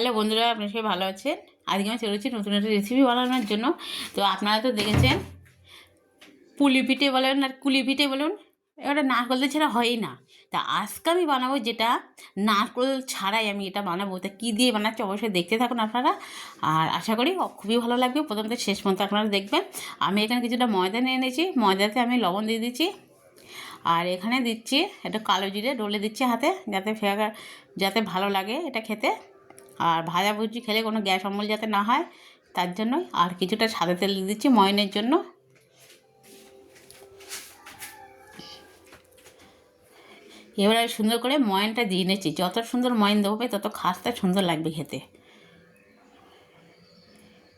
Hello বন্ধুরা, আপনারা সবাই ভালো আছেন। আজকে আমি চলেছি নতুন একটা রেসিপি বানানোর জন্য। তো আপনারা তো দেখেছেন পুলি পিঠে বলুন আর কুলি পিঠে বলুন, এটা নারকেল দিয়ে ছাড়া হয়ই না। তা আজকে আমি বানাবো যেটা নারকেল ছাড়াই আমি এটা বানাবো। তা কী দিয়ে বানাচ্ছি অবশ্যই দেখতে থাকুন আপনারা, আর আশা করি খুবই ভালো লাগবে। প্রথম থেকে শেষ পর্যন্ত আপনারা দেখবেন। আমি এখানে কিছুটা ময়দা নিয়ে এনেছি, ময়দাতে আমি লবণ দিয়ে দিচ্ছি, আর এখানে দিচ্ছি একটা কালো জিরে ডলে দিচ্ছি হাতে, যাতে ভালো লাগে এটা খেতে। আর ভাজা ভুজি খেলে কোনো গ্যাস অম্বল যাতে না হয় তার জন্য। আর কিছুটা সাদা তেল দিয়ে দিচ্ছি ময়নের জন্য। এবারে সুন্দর করে ময়নটা দিয়ে নিচ্ছি। যত সুন্দর ময়ন দেবে তত খাসটা সুন্দর লাগবে খেতে।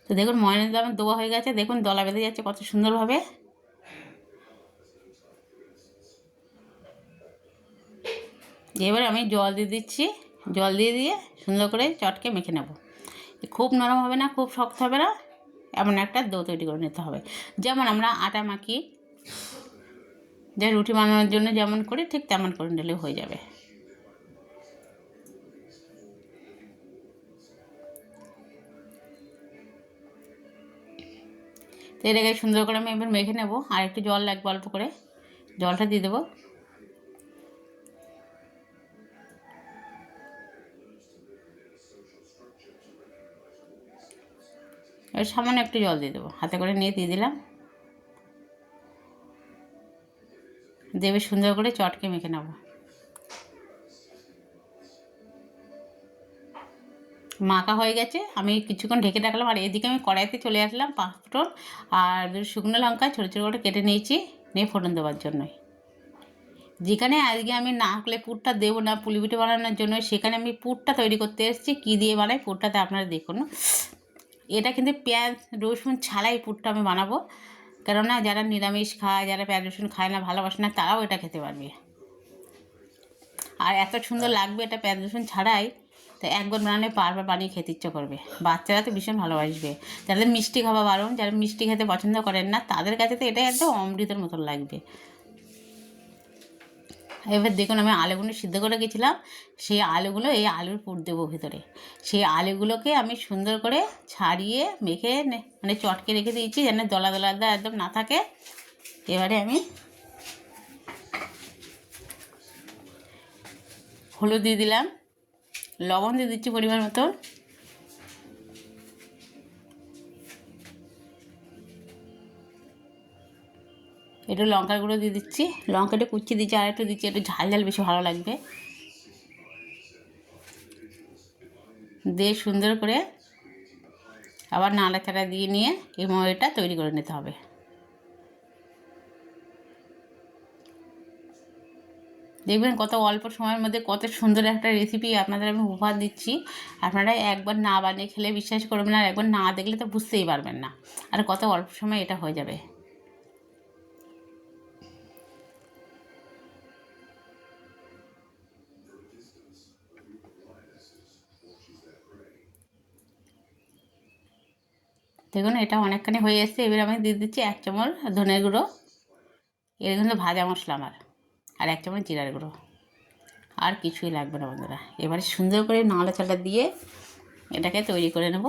তো দেখুন ময়নের দাম দেওয়া হয়ে গেছে, দেখুন দলা বেঁধে যাচ্ছে কত সুন্দরভাবে। এবারে আমি জল দিয়ে দিচ্ছি, জল দিয়ে সুন্দর করে চটকে মেখে নেব। খুব নরম হবে না, খুব শক্ত হবে না, এমন একটা ডো তৈরি করে নিতে হবে। যেমন আমরা আটা মাখি, যে রুটি বানানোর জন্য যেমন করি ঠিক তেমন করে নিলেও হয়ে যাবে। তো এটাকে সুন্দর করে আমি এবার মেখে নেব। আর একটু জল লাগবে, অল্প করে জলটা দিয়ে দেবো। এবার সামান্য একটু জল দিয়ে দেবো, হাতে করে নিয়ে দিয়ে দিলাম। দেবে সুন্দর করে চটকে মেখে নেব। মাখা হয়ে গেছে, আমি কিছুক্ষণ ঢেকে রাখলাম। আর এদিকে আমি কড়াইতে চলে আসলাম, 5 ফোড়ন আর 2 শুকনো লঙ্কা ছোটো ছোটো করে কেটে নিয়েছি, নিয়ে ফোড়ন দেওয়ার জন্যই। যেখানে আজকে আমি নারকেলের পুরটা দেবো না পুলি পিঠে বানানোর জন্য, সেখানে আমি পুরটা তৈরি করতে এসেছি। কী দিয়ে বানাই পুরটাতে আপনারা দেখুন। এটা কিন্তু পেঁয়াজ রসুন ছাড়াই পুরটা আমি বানাবো, কেননা যারা নিরামিষ খায়, যারা পেঁয়াজ রসুন খায় না, ভালোবাসে না, তারাও এটা খেতে পারবে। আর এত সুন্দর লাগবে এটা পেঁয়াজ রসুন ছাড়াই। তো একবার বানালে বারবার বানিয়ে খেতে ইচ্ছে করবে। বাচ্চারা তো ভীষণ ভালোবাসবে। যাদের মিষ্টি খাওয়া বারণ, যারা মিষ্টি খেতে পছন্দ করেন না, তাদের কাছে তো এটাই একদম অমৃতের মতন লাগবে। এবার দেখুন আমি আলুগুলো সিদ্ধ করে গেছিলাম, সেই আলুগুলো এই আলুর পুর দেবো ভেতরে। সেই আলুগুলোকে আমি সুন্দর করে ছাড়িয়ে মেখে মানে চটকে রেখে দিয়েছি, যেন দলা দলা একদম না থাকে। এবারে আমি হলুদ দিয়ে দিলাম, লবণ দিয়ে দিচ্ছি পরিমাণ মতো, একটু লঙ্কার গুঁড়ো দিয়ে দিচ্ছি, লঙ্কাটা কুচি দিচ্ছি, আর একটু দিচ্ছি, একটু ঝাল ঝাল বেশি ভালো লাগবে। দিয়ে সুন্দর করে আবার নাড়াচাড়া দিয়ে নিয়ে এই ময়টা তৈরি করে নিতে হবে। দেখবেন কত অল্প সময়ের মধ্যে কত সুন্দর একটা রেসিপি আপনাদের আমি উপহার দিচ্ছি। আপনারা একবার না বানিয়ে খেলে বিশ্বাস করবেন, আর একবার না দেখলে তো বুঝতেই পারবেন না। আর কত অল্প সময় এটা হয়ে যাবে। দেখুন এটা অনেকখানি হয়ে এসছে। এবার আমি দিয়ে দিচ্ছি 1 চামচ ধনের গুঁড়ো, এর কিন্তু ভাজা মশলা আমার, আর 1 চামচ জিরার গুঁড়ো। আর কিছুই লাগবে না বন্ধুরা। এবারে সুন্দর করে নাড়াচাড়া দিয়ে এটাকে তৈরি করে নেব।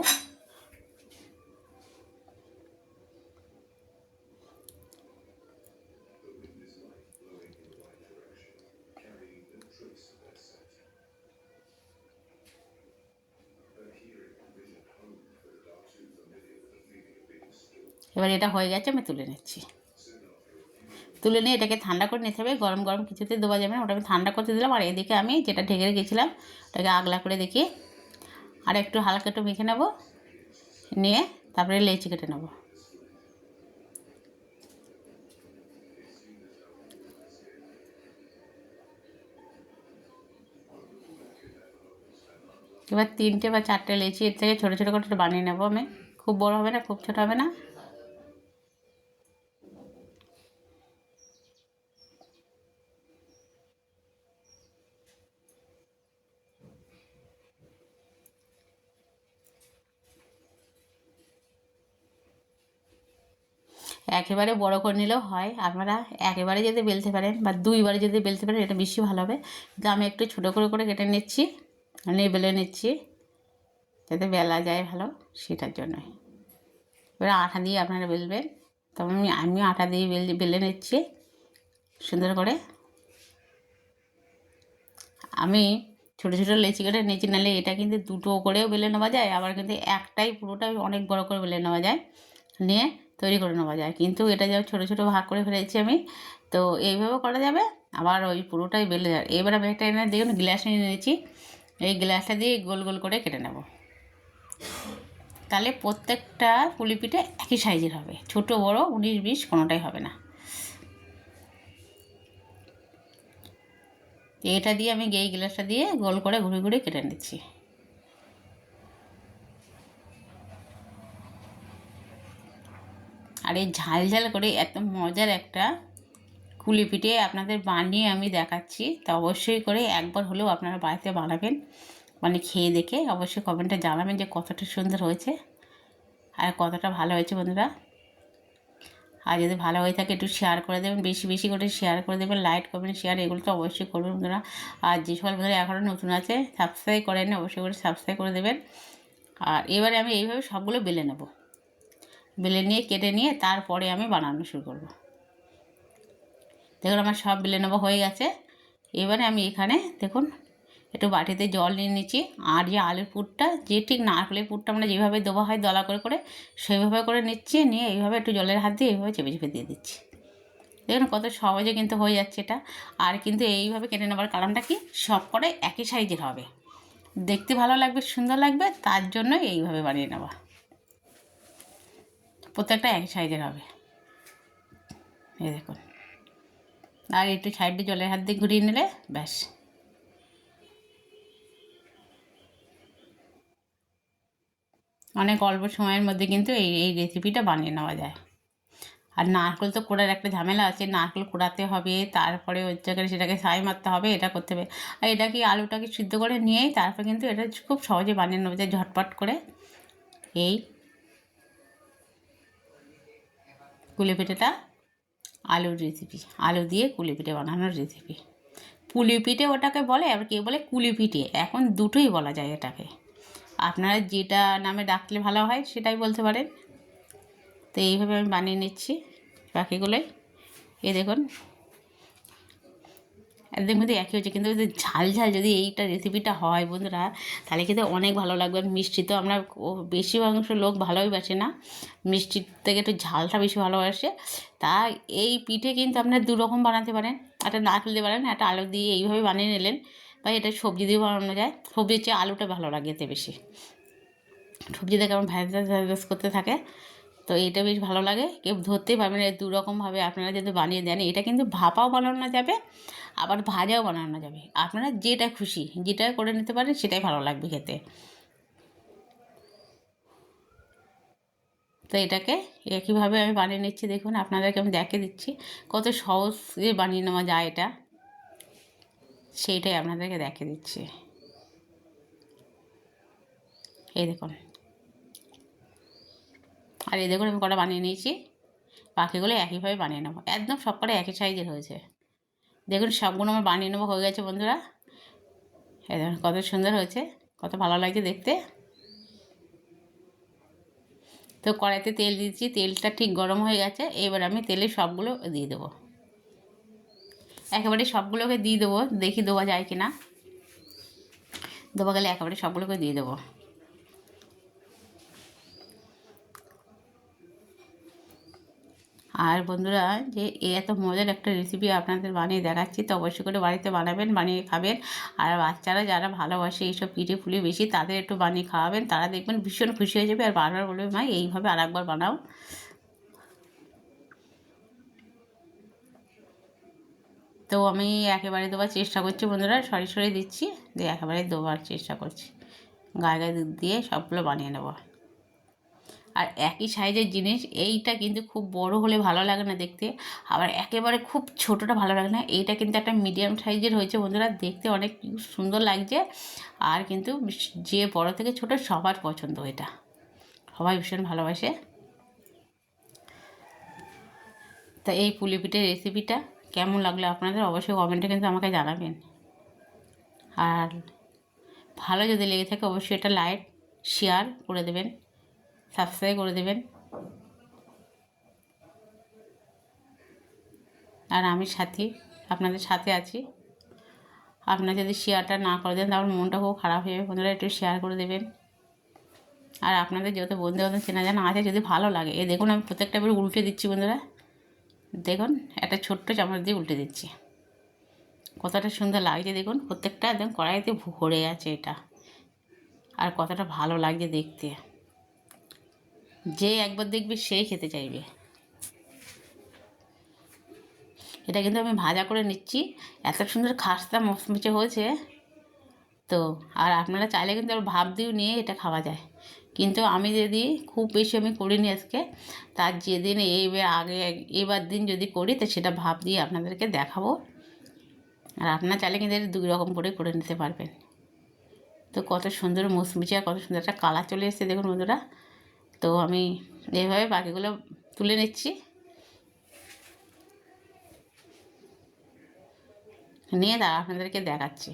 এবার এটা হয়ে গেছে, আমি তুলে নিচ্ছি। তুলে নিয়ে এটাকে ঠান্ডা করে নিতে হবে। গরম গরম কিছুতে দেওয়া যাবে না, ওটা আমি ঠান্ডা করতে দিলাম। আর এদিকে আমি যেটা ঢেকে রেখেছিলাম ওটাকে আগলা করে দেখি আর একটু হালকা একটু মেখে নেব, নিয়ে তারপরে লেচি কেটে নেব। এবার 3টে বা 4টে লেচি এর থেকে ছোটো ছোটো করে বানিয়ে নেব আমি। খুব বড় হবে না, খুব ছোটো হবে না। একেবারে বড় করে নিলেও হয়, আপনারা একেবারে যদি বেলতে পারেন বা 2বারে যদি বেলতে পারেন এটা বেশি ভালো হবে। কিন্তু আমি একটু ছোটো করে করে কেটে নিচ্ছি, নিয়ে বেলে নিচ্ছি। যাতে বেলা যায় ভালো, সেটার জন্য। এবার আটা দিয়ে আপনারা বেলবেন। তবে আমি আটা দিয়ে বেলে নিচ্ছি সুন্দর করে। আমি ছোটো ছোটো লেচি করে নিয়েছি, নাহলে এটা কিন্তু দুটো করেও বেলে নেওয়া যায়, আবার কিন্তু একটাই পুরোটাই অনেক বড় করে বেলে নেওয়া যায়, নিয়ে তৈরি করে নেওয়া যায়। কিন্তু এটা যা ছোটো ছোটো ভাগ করে ফেলেছি আমি, তো এইভাবেও করা যাবে, আবার ওই পুরোটাই বেলে যাবে। এবার আমি একটা এনে দেখুন গ্লাস নিয়ে নিয়েছি, এই গ্লাসটা দিয়ে গোল গোল করে কেটে নেব। তাহলে প্রত্যেকটা পুলি পিঠে একই সাইজের হবে, ছোট বড় 19-20 কোনোটাই হবে না। এটা দিয়ে আমি এই গ্লাসটা দিয়ে গোল করে ঘুরে ঘুরে কেটে নিচ্ছি। আর এই ঝাল ঝাল করে এত মজার একটা কুলি পিঠে আপনাদের বানিয়ে আমি দেখাচ্ছি, তা অবশ্যই করে একবার হলেও আপনারা বাড়িতে বানাবেন, মানে খেয়ে দেখে অবশ্যই কমেন্টে জানাবেন যে কতটা সুন্দর হয়েছে আর কতটা ভালো হয়েছে বন্ধুরা। আর যদি ভালো হয়ে থাকে একটু শেয়ার করে দেবেন, বেশি বেশি করে শেয়ার করে দেবেন, লাইক কমেন্ট শেয়ার এগুলো তো অবশ্যই করবেন বন্ধুরা। আর যে সকল বন্ধুরা এখনও নতুন আছে সাবস্ক্রাইব করেন, অবশ্যই করে সাবস্ক্রাইব করে দেবেন। আর এবারে আমি এইভাবে সবগুলো বেলে নেব, বেলে নিয়ে কেটে নিয়ে তারপরে আমি বানানো শুরু করব। দেখুন আমার সব বেলে নেওয়া হয়ে গেছে। এবারে আমি এখানে দেখুন একটু বাটিতে জল নিয়ে নিচ্ছি, আর যে আলুর পুরটা, যে ঠিক নারকেলের পুরটা আমরা যেভাবে দেওয়া হয় দলা করে করে সেইভাবে করে নিচ্ছি, নিয়ে এইভাবে একটু জলের হাত দিয়ে এইভাবে চেপে চেপে দিয়ে দিচ্ছি। দেখুন কত সহজে কিন্তু হয়ে যাচ্ছে এটা। আর কিন্তু এইভাবে কেটে নেবার কারণটা কি, সব করে একই সাইজের হবে, দেখতে ভালো লাগবে, সুন্দর লাগবে, তার জন্য এইভাবে বানিয়ে নেওয়া। প্রত্যেকটা একই সাইজের হবে, এই দেখুন। আর একটু সাইডে জলের হাত দিয়ে ঘুরিয়ে নিলে ব্যাস। অনেক অল্প সময়ের মধ্যে কিন্তু এই এই রেসিপিটা বানিয়ে নেওয়া যায়। আর নারকেল তো কোড়ার একটা ঝামেলা আছে, নারকেল কোড়াতে হবে, তারপরে ওই জায়গায় সেটাকে ছাই মারতে হবে, এটা করতে হবে। আর এটাকে আলুটাকে সিদ্ধ করে নিয়েই তারপর কিন্তু এটা খুব সহজে বানিয়ে নেওয়া যায় ঝটপট করে। এই কুলি পিঠেটা আলুর রেসিপি, আলু দিয়ে কুলি পিঠে বানানোর রেসিপি। পুলি পিঠে ওটাকে বলে, আবার কেউ বলে কুলি পিঠে, এখন দুটোই বলা যায় এটাকে। আপনারা যেটা নামে ডাকলে ভালো হয় সেটাই বলতে পারেন। তো এইভাবে আমি বানিয়ে নিচ্ছি বাকিগুলোই। এই দেখুন একদম কিন্তু একই হচ্ছে, কিন্তু যদি ঝাল ঝাল যদি এইটা রেসিপিটা হয় বন্ধুরা, তাহলে কিন্তু অনেক ভালো লাগবে। মিষ্টি তো আমরা বেশিরভাগ লোক ভালোই বাসে না, মিষ্টির থেকে একটু ঝালটা বেশি ভালোবাসে। তাই এই পিঠে কিন্তু আপনারা দুরকম বানাতে পারেন, একটা নারকেল দিয়ে বানান, একটা আলু দিয়ে এইভাবে বানিয়ে নিলেন, বা এটা সবজি দিয়ে বানানো যায়। সবজির চেয়ে আলুটা ভালো লাগে এতে বেশি, সবজিটা কেমন ভ্যাজ ভ্যাজ করতে থাকে, তো এইটা বেশ ভালো লাগে। কেউ ধরতেই পারবেন না। দুরকমভাবে আপনারা যদি বানিয়ে দেন, এটা কিন্তু ভাপাও বানানো যাবে, আবার ভাজাও বানানো যাবে, আপনারা যেটা খুশি যেটা করে নিতে পারেন সেটাই ভালো লাগবে খেতে। তো এটাকে একইভাবে আমি বানিয়ে নিচ্ছি, দেখুন আপনাদেরকে আমি দেখে দিচ্ছি কত সহজে বানিয়ে নেওয়া যায় এটা, সেইটাই আপনাদেরকে দেখে দিচ্ছি। এই দেখুন, আর এই দেখুন আমি কটা বানিয়ে নিয়েছি, বাকিগুলো একইভাবে বানিয়ে নেবো, একদম সব কটা একই সাইজের হয়েছে। দেখুন সবগুলো আমার বানিয়ে নেবো হয়ে গেছে বন্ধুরা। এই দেখুন কত সুন্দর হয়েছে, কত ভালো লাগছে দেখতে। তো কড়াইতে তেল দিয়েছি, তেলটা ঠিক গরম হয়ে গেছে, এবার আমি তেলে সবগুলো দিয়ে দেবো, একেবারে সবগুলোকে দিয়ে দেবো, দেখি দেওয়া যায় কি না, দেওয়া গেলে একেবারে সবগুলোকে দিয়ে দেবো। আর বন্ধুরা, যে এত মজার একটা রেসিপি আপনাদের বানিয়ে দেখাচ্ছি, তো অবশ্যই করে বাড়িতে বানাবেন, বানিয়ে খাবেন। আর বাচ্চারা যারা ভালোবাসে এইসব পিঠে পুলি বেশি, তাদের একটু বানিয়ে খাওয়াবেন, তারা দেখবেন ভীষণ খুশি হয়ে যাবে, আর বারবার বলবে মা এইভাবে আর একবার বানাও। তো আমি একেবারে দেওয়ার চেষ্টা করছি বন্ধুরা, সরি সরি দিচ্ছি, দিয়ে একেবারে দেওয়ার চেষ্টা করছি, গায়ে গায়ে দুধ দিয়ে সবগুলো বানিয়ে নেব। আর একই সাইজের জিনিস, এইটা কিন্তু খুব বড় হলে ভালো লাগে না দেখতে, আবার একেবারে খুব ছোটোটা ভালো লাগে না। এইটা কিন্তু একটা মিডিয়াম সাইজের হয়েছে বন্ধুরা, দেখতে অনেক সুন্দর লাগছে। আর কিন্তু যে বড় থেকে ছোট সবার পছন্দ, এটা সবাই ভীষণ ভালোবাসে। তা এই পুলি পিঠের রেসিপিটা কেমন লাগলো আপনাদের অবশ্যই কমেন্টে কিন্তু আমাকে জানাবেন। আর ভালো যদি লেগে থাকে অবশ্যই এটা লাইক শেয়ার করে দেবেন, সাবস্ক্রাইব করে দেবেন। আর আমি সাথী, আপনাদের সাথে আছি। আপনারা যদি শেয়ারটা না করে দেন তাহলে মনটা খুব খারাপ হয়ে যাবে। বন্ধুরা একটু শেয়ার করে দেবেন। আর আপনাদের যত বন্ধু বান্ধব চেনা জানা আছে যদি ভালো লাগে, এই দেখুন আমি প্রত্যেকটা করে উল্টে দিচ্ছি বন্ধুরা। দেখুন একটা ছোট্ট চামচ দিয়ে উল্টে দিচ্ছি, কতটা সুন্দর লাগছে দেখুন। প্রত্যেকটা একদম কড়াইতে ভরে গেছে এটা, আর কতটা ভালো লাগছে দেখতে। যে একবার দেখবে সেই খেতে চাইবে। এটা কিন্তু আমি ভাজা করে নিচ্ছি, এত সুন্দর খাস্তা মচমচে হয়েছে। তো আর আপনারা চাইলে কিন্তু আবার ভাপ দিয়েও নিয়ে এটা খাওয়া যায়, কিন্তু আমি যদি খুব বেশি আমি করিনি আজকে, তার যেদিন এবার দিন যদি করি তো সেটা ভাপ দিয়ে আপনাদেরকে দেখাবো। আর আপনারা চাইলে কিন্তু এটা 2 রকম করে নিতে পারবেন। তো কত সুন্দর মুচমুচে আর কত সুন্দর একটা কালার চলে এসেছে দেখুন বন্ধুরা। তো আমি এইভাবে বাকিগুলো তুলে নিচ্ছি, নিয়ে আপনাদেরকে দেখাচ্ছি।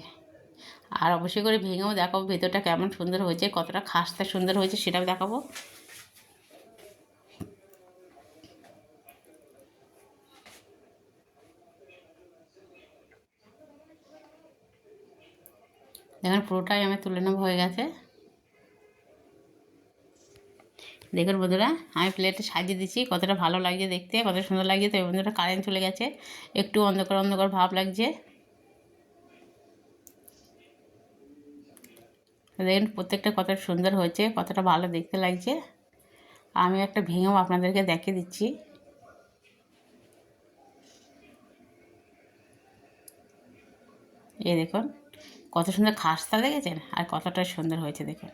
আর অবশ্যই করে ভেঙেও দেখাবো ভেতরটা কেমন সুন্দর হয়েছে, কতটা খাস্তা সুন্দর হয়েছে সেটাও দেখাবো। দেখুন পুরোটাই আমি তুলে নেওয়া হয়ে গেছে। দেখুন বন্ধুরা আমি প্লেটে সাজিয়ে দিচ্ছি, কতটা ভালো লাগছে দেখতে, কত সুন্দর লাগছে। তো বন্ধুরা কারেন্ট চলে গেছে, একটু অন্ধকার অন্ধকার ভাব লাগছে। দেখুন প্রত্যেকটা কত সুন্দর হয়েছে, কতটা ভালো দেখতে লাগছে। আমি একটা ভেঙেও আপনাদেরকে দেখিয়ে দিচ্ছি। এই দেখুন কত সুন্দর খাস্তা দেখেছেন, আর কতটা সুন্দর হয়েছে দেখুন।